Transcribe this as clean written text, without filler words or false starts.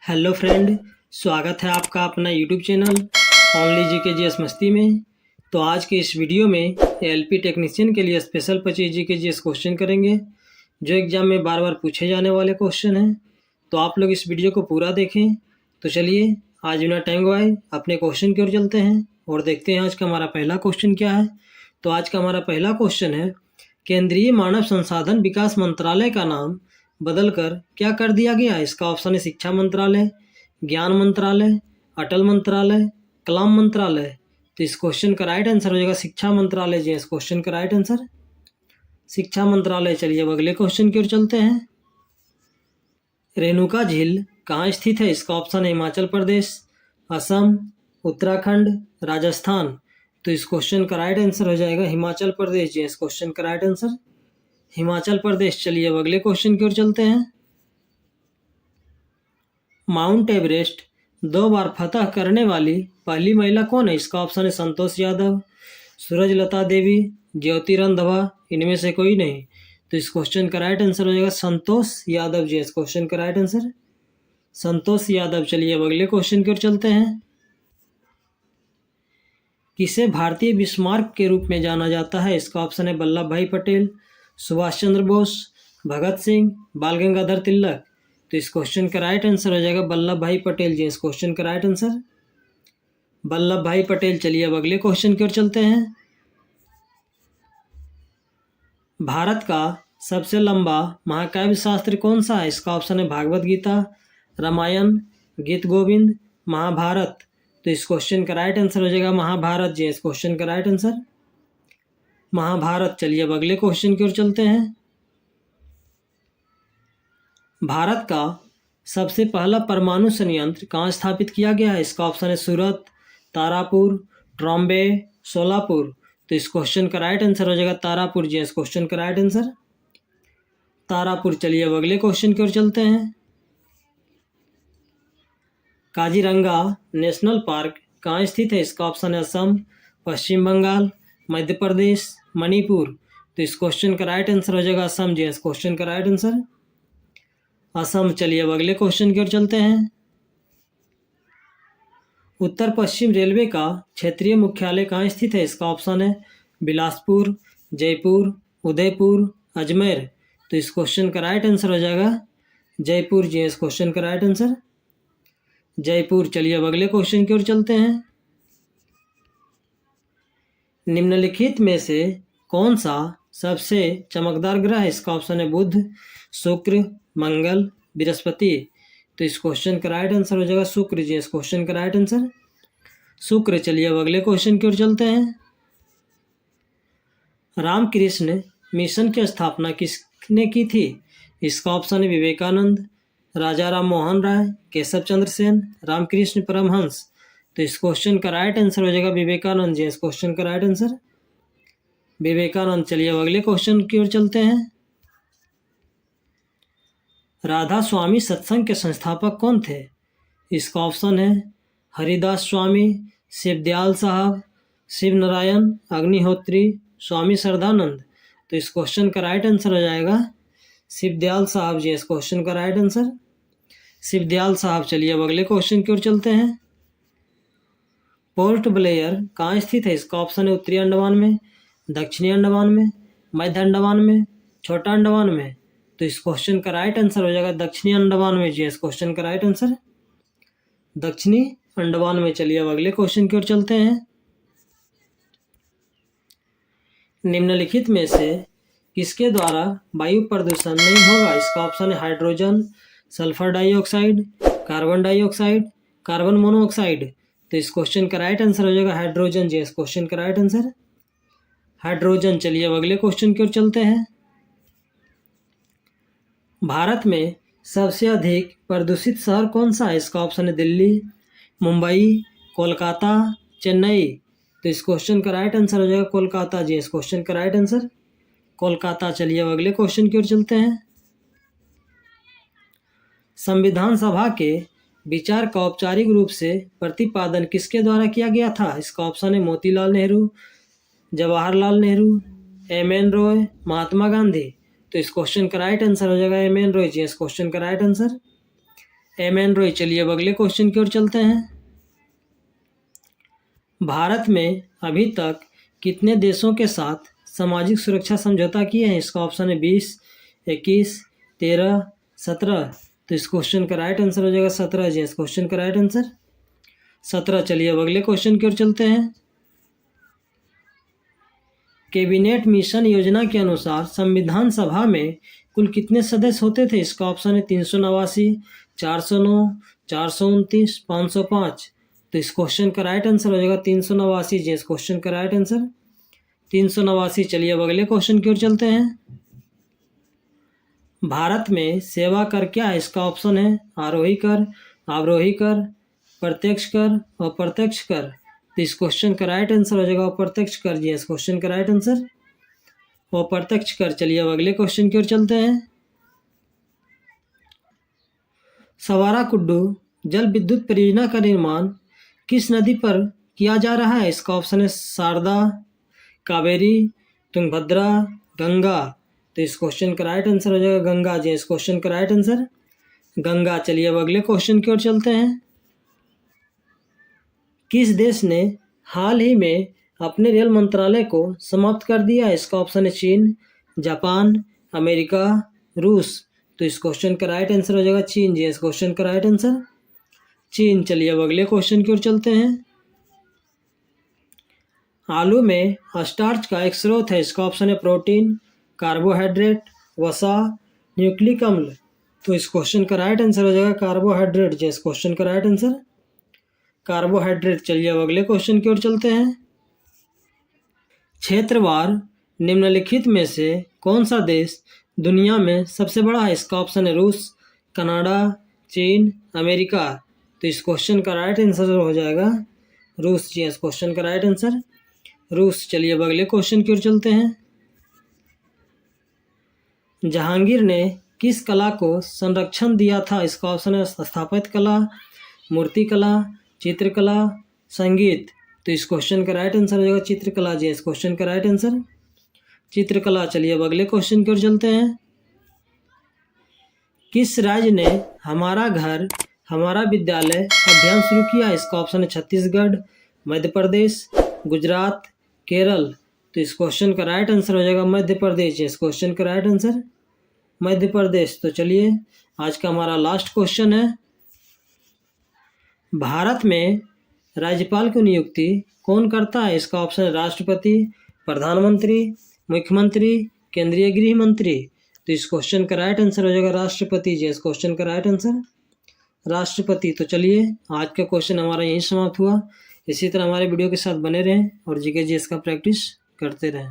Hello friend. स्वागत है आपका अपना YouTube channel only GK GS मस्ती में। तो आज के इस वीडियो में एलपी टेक्नीशियन के लिए स्पेशल 25 जीके जीएस क्वेश्चन करेंगे जो एग्जाम में बार बार पूछे जाने वाले क्वेश्चन हैं। तो आप लोग इस वीडियो को पूरा देखें। तो चलिए आज बिना टाइम गवाए अपने क्वेश्चन की ओर चलते हैं और देखते हैं आज का हमारा पहला क्वेश्चन क्या है। तो आज का हमारा पहला क्वेश्चन है, केंद्रीय मानव संसाधन विकास मंत्रालय का नाम बदलकर क्या कर दिया गया। इसका ऑप्शन है शिक्षा मंत्रालय, ज्ञान मंत्रालय, अटल मंत्रालय, कलाम मंत्रालय। तो इस क्वेश्चन का राइट आंसर हो जाएगा शिक्षा मंत्रालय जी। इस क्वेश्चन का राइट आंसर शिक्षा मंत्रालय। चलिए अब अगले क्वेश्चन की ओर चलते हैं। रेणुका झील कहाँ स्थित है। इसका ऑप्शन है हिमाचल प्रदेश, असम, उत्तराखंड, राजस्थान। तो इस क्वेश्चन का राइट आंसर हो जाएगा हिमाचल प्रदेश जी। इस क्वेश्चन का राइट आंसर हिमाचल प्रदेश। चलिए अब अगले क्वेश्चन की ओर चलते हैं। माउंट एवरेस्ट 2 बार फतह करने वाली पहली महिला कौन है। इसका ऑप्शन है संतोष यादव, सूरजलता देवी, ज्योति रंधवा, इनमें से कोई नहीं। तो इस क्वेश्चन का राइट आंसर हो जाएगा संतोष यादव जी। इस क्वेश्चन का राइट आंसर संतोष यादव। चलिए अब अगले क्वेश्चन की ओर चलते हैं। किसे भारतीय बिस्मार्क के रूप में जाना जाता है। इसका ऑप्शन है वल्लभ भाई पटेल, सुभाष चंद्र बोस, भगत सिंह, बाल गंगाधर तिलक। तो इस क्वेश्चन का राइट आंसर हो जाएगा वल्लभ भाई पटेल जी। इस क्वेश्चन का राइट आंसर वल्लभ भाई पटेल। चलिए अब अगले क्वेश्चन की ओर चलते हैं। भारत का सबसे लंबा महाकाव्य शास्त्र कौन सा है। इसका ऑप्शन है भागवत गीता, रामायण, गीत गोविंद, महाभारत। तो इस क्वेश्चन का राइट आंसर हो जाएगा महाभारत जी। इस क्वेश्चन का राइट आंसर महाभारत। चलिए अब अगले क्वेश्चन की ओर चलते हैं। भारत का सबसे पहला परमाणु संयंत्र कहाँ स्थापित किया गया है। इसका ऑप्शन है सूरत, तारापुर, ट्रॉम्बे, सोलापुर। तो इस क्वेश्चन का राइट आंसर हो जाएगा तारापुर जी। इस क्वेश्चन का राइट आंसर तारापुर। चलिए अब अगले क्वेश्चन की ओर चलते हैं। काजीरंगा नेशनल पार्क कहाँ स्थित है। इसका ऑप्शन है असम, पश्चिम बंगाल, मध्य प्रदेश, मणिपुर। तो इस क्वेश्चन का राइट आंसर हो जाएगा असम जी। इस क्वेश्चन का राइट आंसर असम। चलिए अब अगले क्वेश्चन की ओर चलते हैं। उत्तर पश्चिम रेलवे का क्षेत्रीय मुख्यालय कहाँ स्थित है। इसका ऑप्शन है बिलासपुर, जयपुर, उदयपुर, अजमेर। तो इस क्वेश्चन का राइट आंसर हो जाएगा जयपुर जी। इस क्वेश्चन का राइट आंसर जयपुर। चलिए अब अगले क्वेश्चन की ओर चलते हैं। निम्नलिखित में से कौन सा सबसे चमकदार ग्रह है। इसका ऑप्शन है बुध, शुक्र, मंगल, बृहस्पति। तो इस क्वेश्चन का राइट आंसर हो जाएगा शुक्र जी। इस क्वेश्चन का राइट आंसर शुक्र। चलिए अब अगले क्वेश्चन की ओर चलते हैं। रामकृष्ण मिशन की स्थापना किसने की थी। इसका ऑप्शन है विवेकानंद, राजा राम मोहन राय, केशव चंद्र सेन, रामकृष्ण परमहंस। तो इस क्वेश्चन का राइट आंसर हो जाएगा विवेकानंद जी। इस क्वेश्चन का राइट आंसर विवेकानंद। चलिए अब अगले क्वेश्चन की ओर चलते हैं। राधा स्वामी सत्संग के संस्थापक कौन थे। इसका ऑप्शन है हरिदास स्वामी, शिवदयाल साहब, शिव नारायण अग्निहोत्री, स्वामी श्रद्धानंद। तो इस क्वेश्चन का राइट आंसर हो जाएगा शिवदयाल साहब जी। इस क्वेश्चन का राइट आंसर शिवदयाल साहब। चलिए अब अगले क्वेश्चन की ओर चलते हैं। पोर्ट ब्लेयर कहाँ स्थित है। इसका ऑप्शन है उत्तरी अंडमान में, दक्षिणी अंडमान में, मध्य अंडमान में, छोटा अंडमान में। तो इस क्वेश्चन का राइट आंसर हो जाएगा दक्षिणी अंडमान में जी। इस क्वेश्चन का राइट आंसर दक्षिणी अंडमान में। चलिए अब अगले क्वेश्चन की ओर चलते हैं। निम्नलिखित में से किसके द्वारा वायु प्रदूषण नहीं होगा। इसका ऑप्शन है hydrogen, sulphur dioxide, carbon dioxide, carbon monoxide. तो इस क्वेश्चन का राइट आंसर हो जाएगा हाइड्रोजन जी। इस क्वेश्चन का राइट आंसर हाइड्रोजन। चलिए अब अगले क्वेश्चन की ओर चलते हैं। भारत में सबसे अधिक प्रदूषित शहर कौन सा है। इसका ऑप्शन है दिल्ली, मुंबई, कोलकाता, चेन्नई। तो इस क्वेश्चन का राइट आंसर हो जाएगा कोलकाता जी। इस क्वेश्चन का राइट आंसर कोलकाता। चलिए अब अगले क्वेश्चन की ओर चलते हैं। संविधान सभा के विचार का औपचारिक रूप से प्रतिपादन किसके द्वारा किया गया था। इसका ऑप्शन है मोतीलाल नेहरू, जवाहरलाल नेहरू, एम.एन. रॉय, महात्मा गांधी। तो इस क्वेश्चन का राइट आंसर हो जाएगा एम.एन. रॉय जी। इस क्वेश्चन का right answer M N Roy. चलिए अब अगले क्वेश्चन की ओर चलते हैं। भारत में अभी तक कितने देशों के साथ सामाजिक सुरक्षा समझौता किए हैं? इसका ऑप्शन है 20, 21, 13, 17। तो इस क्वेश्चन का राइट आंसर हो जाएगा 17 जी। इस क्वेश्चन का राइट आंसर 17। चलिए अब अगले क्वेश्चन की ओर चलते हैं। कैबिनेट मिशन योजना के अनुसार संविधान सभा में कुल कितने सदस्य होते थे? इसका ऑप्शन है 389, 409, 429, 505। तो इस क्वेश्चन का राइट आंसर हो जाएगा 389 जी। इस क्वेश्चन का राइट आंसर 389। चलिए अब अगले क्वेश्चन की ओर चलते हैं। भारत में सेवा कर क्या है? इसका ऑप्शन है आरोही कर, अवरोही कर, प्रत्यक्ष कर, अप्रत्यक्ष कर। तो इस क्वेश्चन का राइट आंसर हो जाएगा अप्रत्यक्ष कर जी। इस क्वेश्चन का राइट आंसर अप्रत्यक्ष कर। चलिए अब अगले क्वेश्चन की ओर चलते हैं। सवारा कुड्डू जल विद्युत परियोजना का निर्माण किस नदी पर किया जा रहा है? इसका ऑप्शन है शारदा, कावेरी, तुंगभद्रा, गंगा। तो इस क्वेश्चन का राइट आंसर हो जाएगा गंगा जी। इस क्वेश्चन का राइट आंसर गंगा। चलिए अब अगले क्वेश्चन की ओर चलते हैं। किस देश ने हाल ही में अपने रेल मंत्रालय को समाप्त कर दिया? इसका ऑप्शन है चीन, जापान, अमेरिका, रूस। तो इस क्वेश्चन का राइट आंसर हो जाएगा चीन जी। इस क्वेश्चन का राइट आंसर चीन। चलिए अब अगले क्वेश्चन की ओर चलते हैं। आलू में स्टार्च का एक स्रोत है। इसका ऑप्शन है प्रोटीन, कार्बोहाइड्रेट, वसा, न्यूक्लिक अम्ल। तो इस क्वेश्चन का राइट आंसर हो जाएगा कार्बोहाइड्रेट जी। इस क्वेश्चन का राइट आंसर कार्बोहाइड्रेट। चलिए अब अगले क्वेश्चन की ओर चलते हैं। क्षेत्रवार निम्नलिखित में से कौन सा देश दुनिया में सबसे बड़ा है? इसका ऑप्शन है रूस, कनाडा, चीन, अमेरिका। तो इस क्वेश्चन का राइट आंसर हो जाएगा रूस जी। इस क्वेश्चन का राइट आंसर रूस। चलिए अब अगले क्वेश्चन की ओर चलते हैं। जहांगीर ने किस कला को संरक्षण दिया था? इसका ऑप्शन है स्थापत्य कला, मूर्तिकला, चित्रकला, संगीत। तो इस क्वेश्चन का राइट आंसर हो जाएगा चित्रकला जी। इस क्वेश्चन का राइट आंसर चित्रकला। चलिए अब अगले क्वेश्चन की ओर चलते हैं। किस राज्य ने हमारा घर हमारा विद्यालय अभियान शुरू किया? इसका ऑप्शन है छत्तीसगढ़, मध्य प्रदेश, गुजरात, केरल। तो इस क्वेश्चन का राइट आंसर हो जाएगा मध्य प्रदेश। इस क्वेश्चन का राइट आंसर मध्य प्रदेश। तो चलिए आज का हमारा लास्ट क्वेश्चन है। भारत में राज्यपाल की नियुक्ति कौन करता है? इसका ऑप्शन है राष्ट्रपति, प्रधानमंत्री, मुख्यमंत्री, केंद्रीय गृह मंत्री। तो इस क्वेश्चन का राइट आंसर हो जाएगा राष्ट्रपति जी। इस क्वेश्चन का राइट आंसर राष्ट्रपति। तो चलिए आज का क्वेश्चन हमारा यहीं समाप्त हुआ। इसी तरह हमारे वीडियो के साथ बने रहें और जीके जीएस का प्रैक्टिस करते रहें।